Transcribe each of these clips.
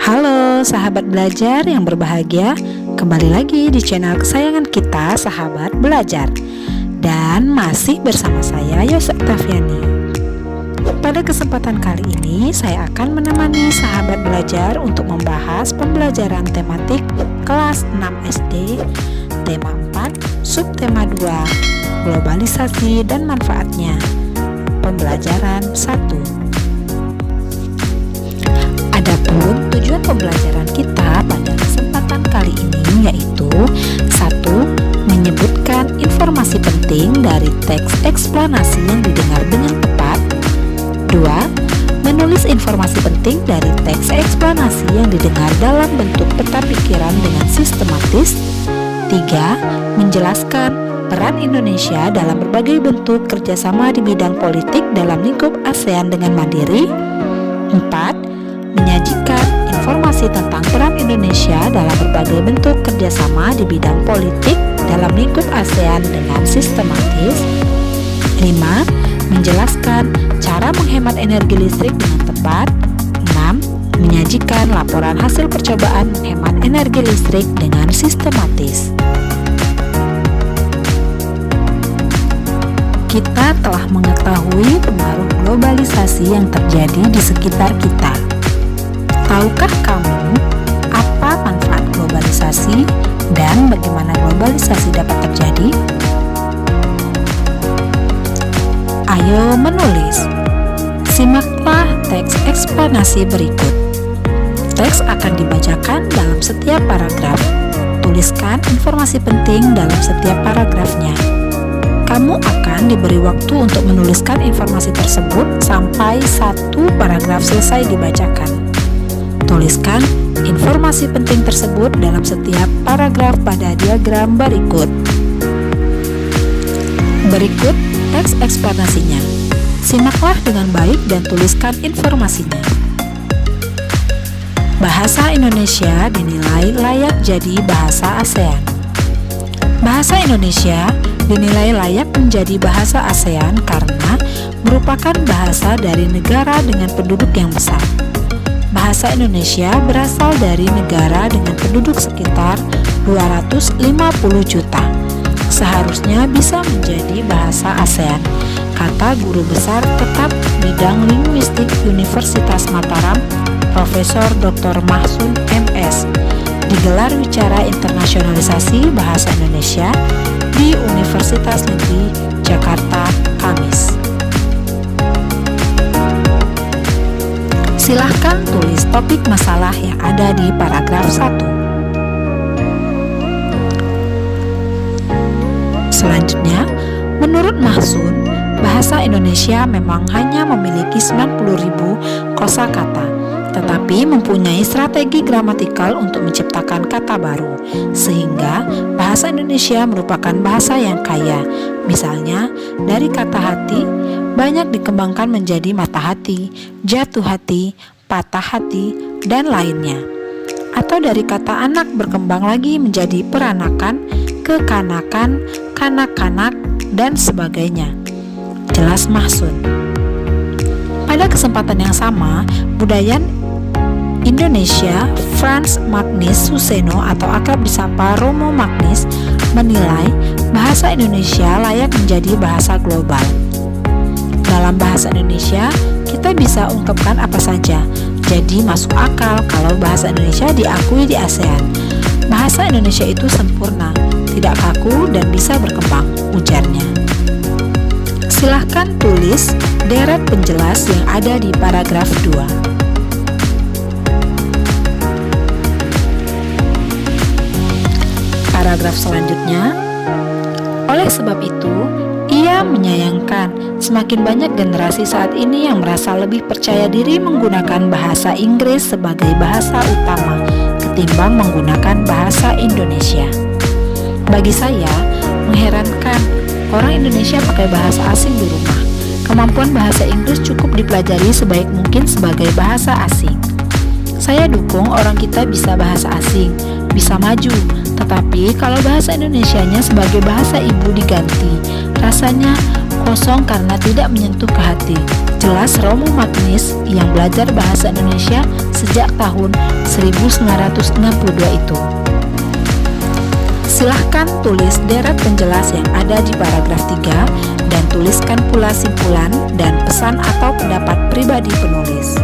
Halo sahabat belajar yang berbahagia, kembali lagi di channel kesayangan kita, Sahabat Belajar. Dan masih bersama saya, Yos Oktaviani. Pada kesempatan kali ini, saya akan menemani sahabat belajar untuk membahas pembelajaran tematik kelas 6 SD, tema 4, subtema 2, globalisasi dan manfaatnya. Pembelajaran 1. Adapun tujuan pembelajaran kita pada kesempatan kali ini yaitu 1. Menyebutkan informasi penting dari teks eksplanasi yang didengar dengan tepat. 2. Menulis informasi penting dari teks eksplanasi yang didengar dalam bentuk peta pikiran dengan sistematis. 3. Menjelaskan peran Indonesia dalam berbagai bentuk kerjasama di bidang politik dalam lingkup ASEAN dengan mandiri. 4. Menyajikan informasi tentang peran Indonesia dalam berbagai bentuk kerjasama di bidang politik dalam lingkup ASEAN dengan sistematis. 5. Menjelaskan cara menghemat energi listrik dengan tepat. 6. Menyajikan laporan hasil percobaan menghemat energi listrik dengan sistematis. Kita telah mengetahui pengaruh globalisasi yang terjadi di sekitar kita. Tahukah kamu apa manfaat globalisasi dan bagaimana globalisasi dapat terjadi? Ayo menulis. Simaklah teks eksplanasi berikut. Teks akan dibacakan dalam setiap paragraf. Tuliskan informasi penting dalam setiap paragrafnya. Kamu akan diberi waktu untuk menuliskan informasi tersebut sampai satu paragraf selesai dibacakan. Tuliskan informasi penting tersebut dalam setiap paragraf pada diagram berikut. Berikut teks eksplanasinya. Simaklah dengan baik dan tuliskan informasinya. Bahasa Indonesia dinilai layak jadi bahasa ASEAN. Bahasa Indonesia dinilai layak menjadi bahasa ASEAN karena merupakan bahasa dari negara dengan penduduk yang besar. Bahasa Indonesia berasal dari negara dengan penduduk sekitar 250 juta. Seharusnya bisa menjadi bahasa ASEAN, kata Guru Besar Tetap Bidang Linguistik Universitas Mataram, Profesor Dr. Mahsun MS, di gelar wicara internasionalisasi bahasa Indonesia di Universitas Negeri Jakarta, Kamis. Silahkan tulis topik masalah yang ada di paragraf 1. Selanjutnya, menurut Mahsun, bahasa Indonesia memang hanya memiliki 90.000 kosakata, tetapi mempunyai strategi gramatikal untuk menciptakan kata baru, sehingga bahasa Indonesia merupakan bahasa yang kaya. Misalnya, dari kata hati, banyak dikembangkan menjadi mata hati, jatuh hati, patah hati, dan lainnya. Atau dari kata anak berkembang lagi menjadi peranakan, kekanakan, kanak-kanak, dan sebagainya. Jelas Mahsun. Pada kesempatan yang sama, budayan Indonesia, Frans Magnus Suseno atau akrab disapa Romo Magnus, menilai bahasa Indonesia layak menjadi bahasa global. Dalam bahasa Indonesia, kita bisa ungkapkan apa saja. Jadi masuk akal kalau bahasa Indonesia diakui di ASEAN. Bahasa Indonesia itu sempurna, tidak kaku dan bisa berkembang, ujarnya. Silahkan tulis deret penjelas yang ada di paragraf 2. Paragraf selanjutnya, oleh sebab itu, ia menyayangkan semakin banyak generasi saat ini yang merasa lebih percaya diri menggunakan bahasa Inggris sebagai bahasa utama ketimbang menggunakan bahasa Indonesia. Bagi saya, mengherankan orang Indonesia pakai bahasa asing di rumah. Kemampuan bahasa Inggris cukup dipelajari sebaik mungkin sebagai bahasa asing. Saya dukung orang kita bisa bahasa asing, bisa maju, tetapi kalau bahasa Indonesianya sebagai bahasa ibu diganti, rasanya kosong karena tidak menyentuh ke hati. Jelas Romo Magnis yang belajar bahasa Indonesia sejak tahun 1962 itu. Silahkan tulis deret penjelas yang ada di paragraf 3 dan tuliskan pula simpulan dan pesan atau pendapat pribadi penulis.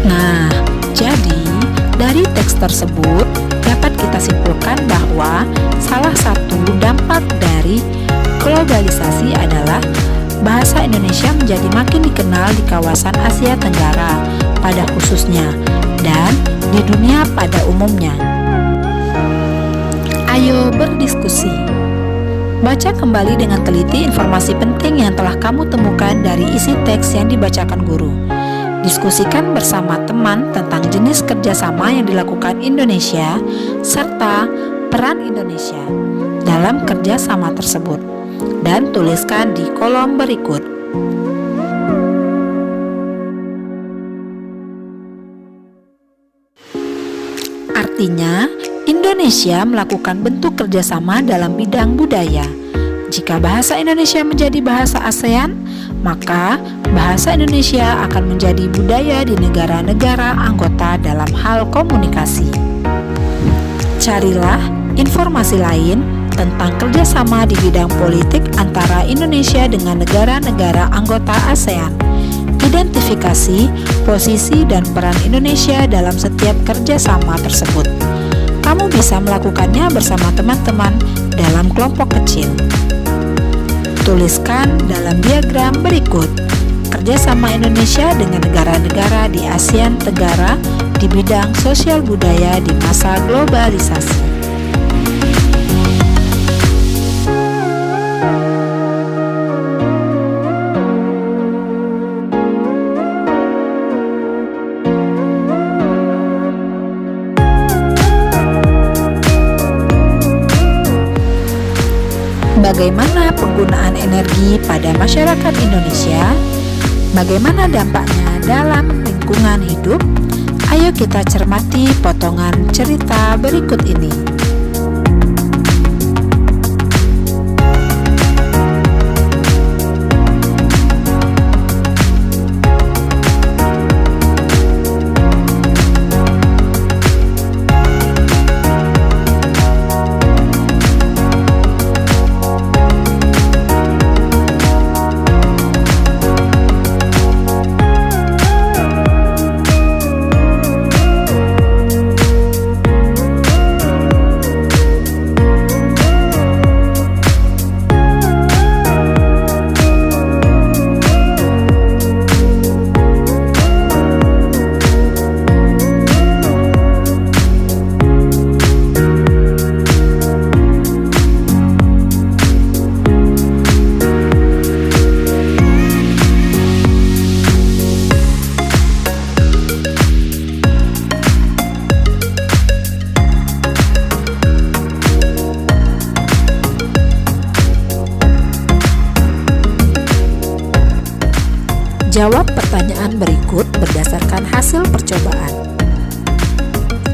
Nah, jadi dari teks tersebut dapat kita simpulkan bahwa salah satu dampak dari globalisasi adalah bahasa Indonesia menjadi makin dikenal di kawasan Asia Tenggara pada khususnya dan di dunia pada umumnya. Ayo berdiskusi. Baca kembali dengan teliti informasi penting yang telah kamu temukan dari isi teks yang dibacakan guru. Diskusikan bersama teman tentang jenis kerjasama yang dilakukan Indonesia serta peran Indonesia dalam kerjasama tersebut, dan tuliskan di kolom berikut. Artinya, Indonesia melakukan bentuk kerjasama dalam bidang budaya. Jika bahasa Indonesia menjadi bahasa ASEAN, maka bahasa Indonesia akan menjadi budaya di negara-negara anggota dalam hal komunikasi. Carilah informasi lain tentang kerjasama di bidang politik antara Indonesia dengan negara-negara anggota ASEAN. Identifikasi posisi dan peran Indonesia dalam setiap kerjasama tersebut. Kamu bisa melakukannya bersama teman-teman dalam kelompok kecil. Tuliskan dalam diagram berikut kerjasama Indonesia dengan negara-negara di ASEAN Tenggara di bidang sosial budaya di masa globalisasi. Bagaimana penggunaan energi pada masyarakat Indonesia? Bagaimana dampaknya dalam lingkungan hidup? Ayo kita cermati potongan cerita berikut ini. Jawab pertanyaan berikut berdasarkan hasil percobaan.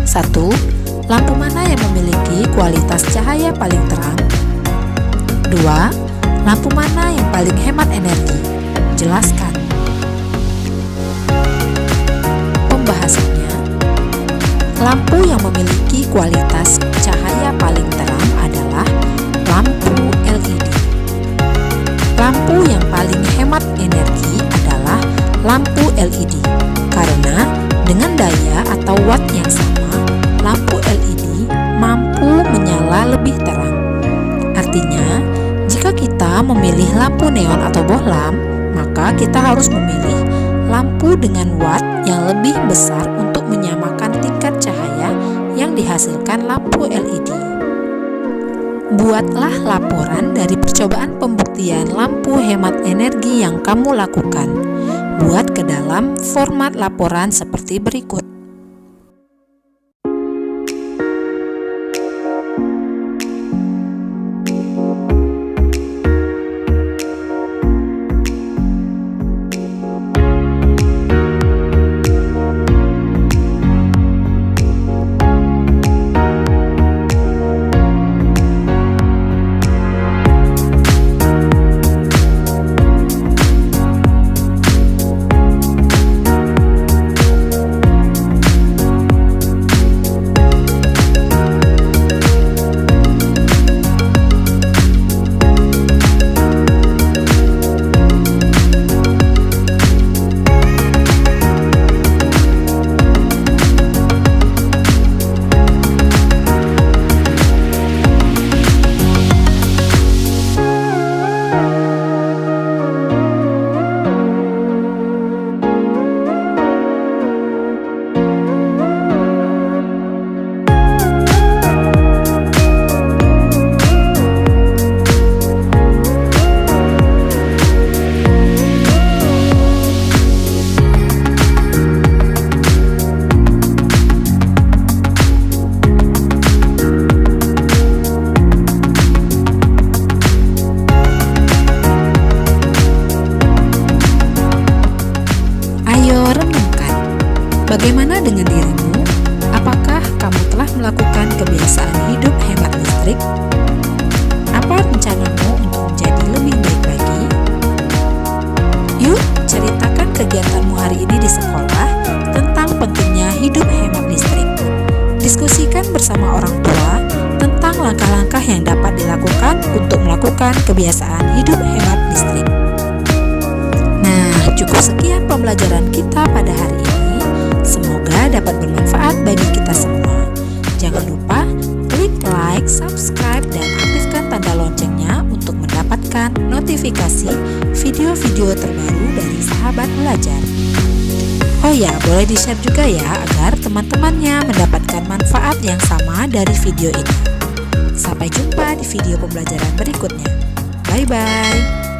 1. Lampu mana yang memiliki kualitas cahaya paling terang? 2. Lampu mana yang paling hemat energi? Jelaskan. Pembahasannya, lampu yang memiliki kualitas cahaya paling terang adalah lampu LED. Lampu yang paling hemat energi adalah lampu LED. Karena dengan daya atau watt yang sama, lampu LED mampu menyala lebih terang. Artinya, jika kita memilih lampu neon atau bohlam, maka kita harus memilih lampu dengan watt yang lebih besar untuk menyamakan tingkat cahaya yang dihasilkan lampu LED. Buatlah laporan dari percobaan pembuktian lampu hemat energi yang kamu lakukan. Buat ke dalam format laporan seperti berikut. Bagaimana dengan dirimu? Apakah kamu telah melakukan kebiasaan hidup hemat listrik? Apa rencanamu untuk menjadi lebih baik lagi? Yuk, ceritakan kegiatanmu hari ini di sekolah tentang pentingnya hidup hemat listrik. Diskusikan bersama orang tua tentang langkah-langkah yang dapat dilakukan untuk melakukan kebiasaan hidup hemat listrik. Nah, cukup sekian pembelajaran kita pada hari ini. Semoga dapat bermanfaat bagi kita semua. Jangan lupa klik like, subscribe, dan aktifkan tanda loncengnya untuk mendapatkan notifikasi video-video terbaru dari Sahabat Belajar. Oh ya, boleh di-share juga ya agar teman-temannya mendapatkan manfaat yang sama dari video ini. Sampai jumpa di video pembelajaran berikutnya. Bye-bye.